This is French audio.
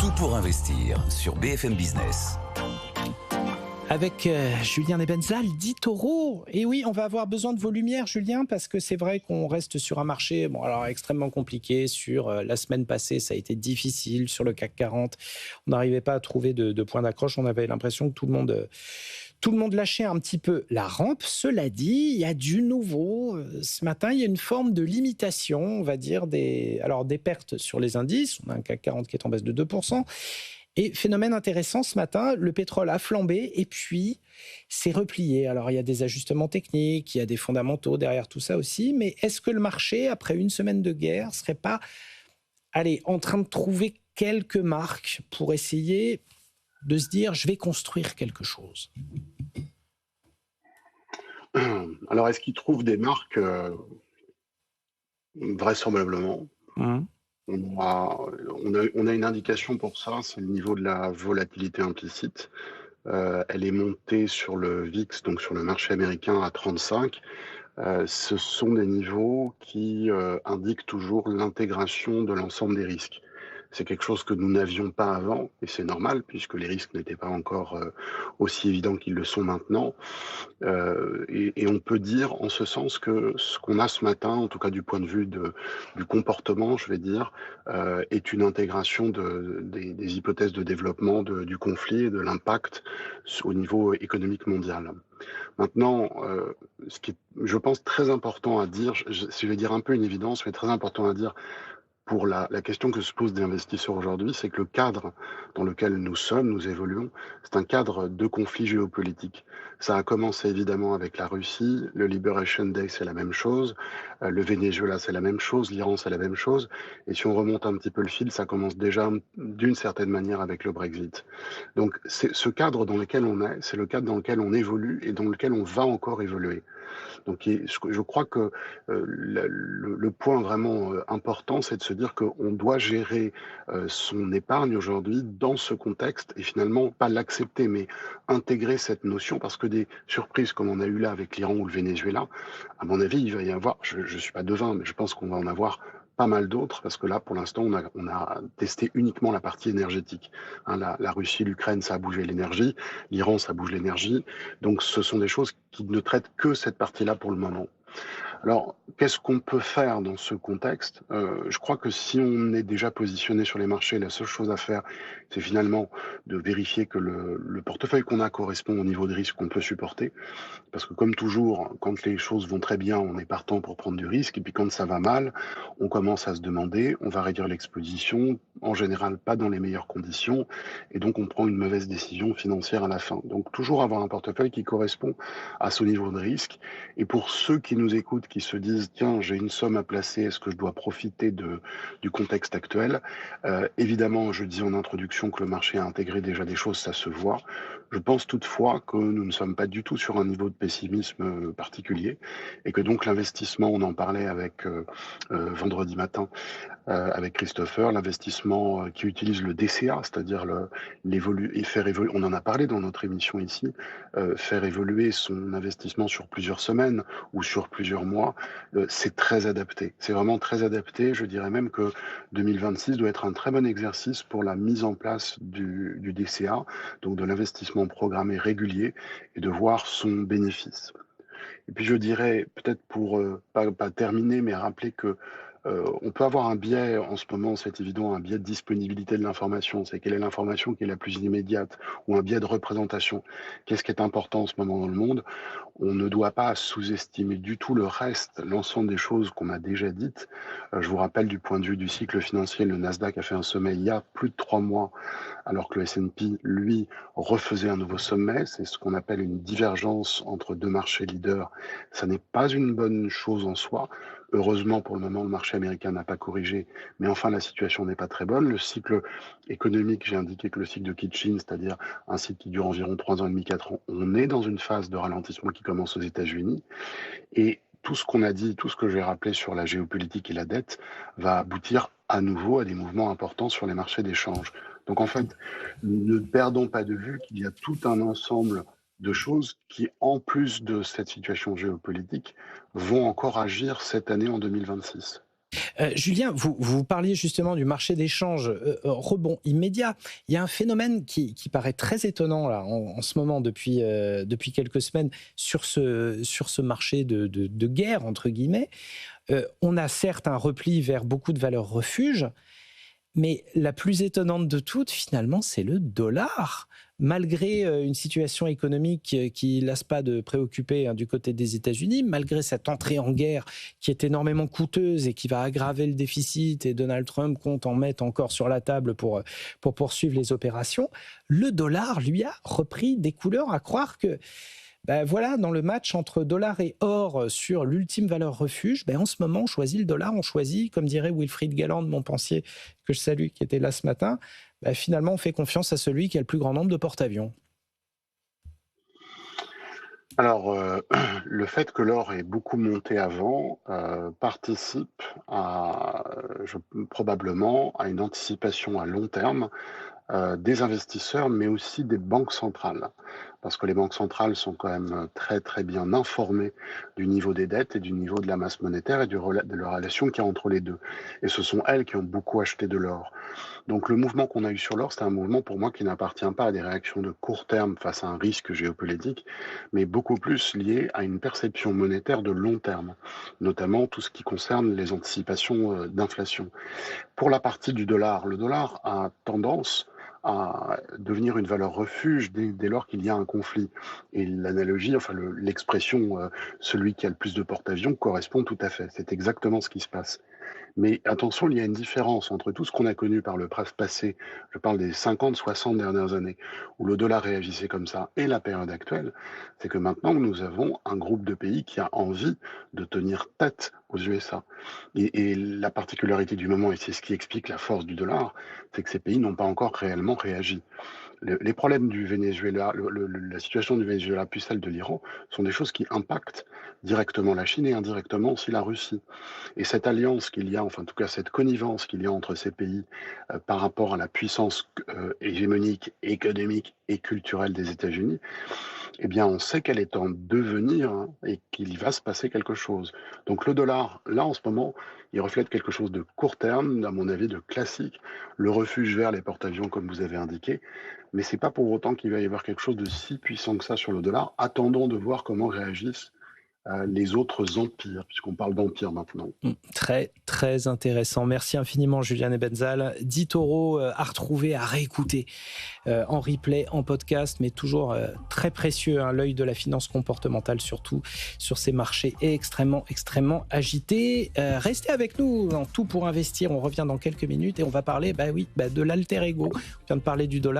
Tout pour investir sur BFM Business. Avec Julien Nebenzal, dit Taureau. Et oui, on va avoir besoin de vos lumières, Julien, parce que c'est vrai qu'on reste sur un marché extrêmement compliqué. Sur la semaine passée, ça a été difficile. Sur le CAC 40, on n'arrivait pas à trouver de point d'accroche. On avait l'impression que tout le monde lâchait un petit peu la rampe. Cela dit, il y a du nouveau. Ce matin, il y a une forme de limitation, on va dire, des pertes sur les indices. On a un CAC 40 qui est en baisse de 2%. Et phénomène intéressant ce matin, le pétrole a flambé et puis s'est replié. Alors il y a des ajustements techniques, il y a des fondamentaux derrière tout ça aussi, mais est-ce que le marché, après une semaine de guerre, serait pas en train de trouver quelques marques pour essayer de se dire je vais construire quelque chose? Alors est-ce qu'il trouve des marques? Vraisemblablement. On a une indication pour ça, c'est le niveau de la volatilité implicite. Elle est montée sur le VIX, donc sur le marché américain, à 35. Ce sont des niveaux qui indiquent toujours l'intégration de l'ensemble des risques. C'est quelque chose que nous n'avions pas avant, et c'est normal, puisque les risques n'étaient pas encore aussi évidents qu'ils le sont maintenant. Et on peut dire en ce sens que ce qu'on a ce matin, en tout cas du point de vue du comportement, je vais dire, est une intégration des hypothèses de développement du conflit et de l'impact au niveau économique mondial. Maintenant, ce qui est, je pense, très important à dire, je vais dire un peu une évidence, mais très important à dire, pour la question que se posent des investisseurs aujourd'hui, c'est que le cadre dans lequel nous sommes, nous évoluons, c'est un cadre de conflit géopolitique. Ça a commencé évidemment avec la Russie, le Liberation Day c'est la même chose, le Venezuela c'est la même chose, l'Iran c'est la même chose, et si on remonte un petit peu le fil, ça commence déjà d'une certaine manière avec le Brexit. Donc c'est ce cadre dans lequel on est, c'est le cadre dans lequel on évolue et dans lequel on va encore évoluer. Donc je crois que le point vraiment important, c'est de se dire qu'on doit gérer son épargne aujourd'hui dans ce contexte et finalement pas l'accepter, mais intégrer cette notion parce que des surprises comme on a eu là avec l'Iran ou le Venezuela, à mon avis, il va y avoir, je ne suis pas devin, mais je pense qu'on va en avoir pas mal d'autres, parce que là, pour l'instant, on a testé uniquement la partie énergétique. La Russie, l'Ukraine, ça a bougé l'énergie, l'Iran, ça bouge l'énergie. Donc, ce sont des choses qui ne traitent que cette partie-là pour le moment. Alors, qu'est-ce qu'on peut faire dans ce contexte? Je crois que si on est déjà positionné sur les marchés, la seule chose à faire, c'est finalement de vérifier que le portefeuille qu'on a correspond au niveau de risque qu'on peut supporter. Parce que comme toujours, quand les choses vont très bien, on est partant pour prendre du risque. Et puis quand ça va mal, on commence à se demander, on va réduire l'exposition, en général pas dans les meilleures conditions. Et donc on prend une mauvaise décision financière à la fin. Donc toujours avoir un portefeuille qui correspond à ce niveau de risque. Et pour ceux qui nous écoutent, qui se disent, tiens, j'ai une somme à placer, est-ce que je dois profiter du contexte actuel? Évidemment, je dis en introduction que le marché a intégré déjà des choses, ça se voit. Je pense toutefois que nous ne sommes pas du tout sur un niveau de pessimisme particulier et que donc l'investissement, on en parlait avec vendredi matin avec Christopher, l'investissement qui utilise le DCA, c'est-à-dire faire évoluer, on en a parlé dans notre émission ici, faire évoluer son investissement sur plusieurs semaines ou sur plusieurs mois, c'est très adapté. C'est vraiment très adapté. Je dirais même que 2026 doit être un très bon exercice pour la mise en place du DCA, donc de l'investissement programmé régulier et de voir son bénéfice. Et puis je dirais, peut-être pour pas terminer, mais rappeler que on peut avoir un biais en ce moment, c'est évident, un biais de disponibilité de l'information. C'est quelle est l'information qui est la plus immédiate ou un biais de représentation. Qu'est-ce qui est important en ce moment dans le monde? On ne doit pas sous-estimer du tout le reste, l'ensemble des choses qu'on a déjà dites. Je vous rappelle du point de vue du cycle financier, le Nasdaq a fait un sommet il y a plus de 3 mois, alors que le S&P, lui, refaisait un nouveau sommet. C'est ce qu'on appelle une divergence entre deux marchés leaders. Ça n'est pas une bonne chose en soi. Heureusement, pour le moment, le marché américain n'a pas corrigé, mais enfin, la situation n'est pas très bonne. Le cycle économique, j'ai indiqué que le cycle de Kitchin, c'est-à-dire un cycle qui dure environ 3 ans et demi, 4 ans, on est dans une phase de ralentissement qui commence aux États-Unis. Et tout ce qu'on a dit, tout ce que j'ai rappelé sur la géopolitique et la dette va aboutir à nouveau à des mouvements importants sur les marchés d'échange. Donc en fait, ne perdons pas de vue qu'il y a tout un ensemble de choses qui, en plus de cette situation géopolitique, vont encore agir cette année en 2026. Julien, vous parliez justement du marché d'échange, rebond immédiat. Il y a un phénomène qui paraît très étonnant là, en ce moment, depuis quelques semaines, sur ce marché de guerre, entre guillemets. On a certes un repli vers beaucoup de valeurs refuges, mais la plus étonnante de toutes, finalement, c'est le dollar. Malgré une situation économique qui ne lasse pas de préoccuper du côté des États-Unis, malgré cette entrée en guerre qui est énormément coûteuse et qui va aggraver le déficit, et Donald Trump compte en mettre encore sur la table pour poursuivre les opérations, le dollar, lui, a repris des couleurs, à croire que voilà, dans le match entre dollar et or sur l'ultime valeur refuge, en ce moment, on choisit le dollar, on choisit, comme dirait Wilfried Galland, Montpensier, que je salue, qui était là ce matin, finalement, on fait confiance à celui qui a le plus grand nombre de porte-avions. Alors, le fait que l'or ait beaucoup monté avant participe probablement à une anticipation à long terme des investisseurs, mais aussi des banques centrales. Parce que les banques centrales sont quand même très très bien informées du niveau des dettes et du niveau de la masse monétaire et de la relation qu'il y a entre les deux. Et ce sont elles qui ont beaucoup acheté de l'or. Donc le mouvement qu'on a eu sur l'or, c'est un mouvement pour moi qui n'appartient pas à des réactions de court terme face à un risque géopolitique, mais beaucoup plus lié à une perception monétaire de long terme, notamment tout ce qui concerne les anticipations d'inflation. Pour la partie du dollar, le dollar a tendance à devenir une valeur refuge dès lors qu'il y a un conflit. Et l'analogie, l'expression celui qui a le plus de porte-avions correspond tout à fait. C'est exactement ce qui se passe. Mais attention, il y a une différence entre tout ce qu'on a connu par le passé, je parle des 50, 60 dernières années, où le dollar réagissait comme ça, et la période actuelle, c'est que maintenant nous avons un groupe de pays qui a envie de tenir tête aux USA. Et la particularité du moment, et c'est ce qui explique la force du dollar, c'est que ces pays n'ont pas encore réellement réagi. Les problèmes du Venezuela, la situation du Venezuela puis celle de l'Iran sont des choses qui impactent directement la Chine et indirectement aussi la Russie. Et cette alliance qu'il y a, enfin en tout cas cette connivence qu'il y a entre ces pays par rapport à la puissance hégémonique, économique et culturelle des États-Unis, eh bien on sait qu'elle est en devenir et qu'il va se passer quelque chose. Donc le dollar, là en ce moment, il reflète quelque chose de court terme, à mon avis de classique, le refuge vers les porte-avions comme vous avez indiqué, mais c'est pas pour autant qu'il va y avoir quelque chose de si puissant que ça sur le dollar. Attendons de voir comment réagissent les autres empires, puisqu'on parle d'empire maintenant. Très, très intéressant. Merci infiniment, Julien Nebenzal. 10 taureaux à retrouver, à réécouter en replay, en podcast, mais toujours très précieux, l'œil de la finance comportementale, surtout sur ces marchés extrêmement, extrêmement agités. Restez avec nous dans Tout pour investir. On revient dans quelques minutes et on va parler de l'alter ego. On vient de parler du dollar.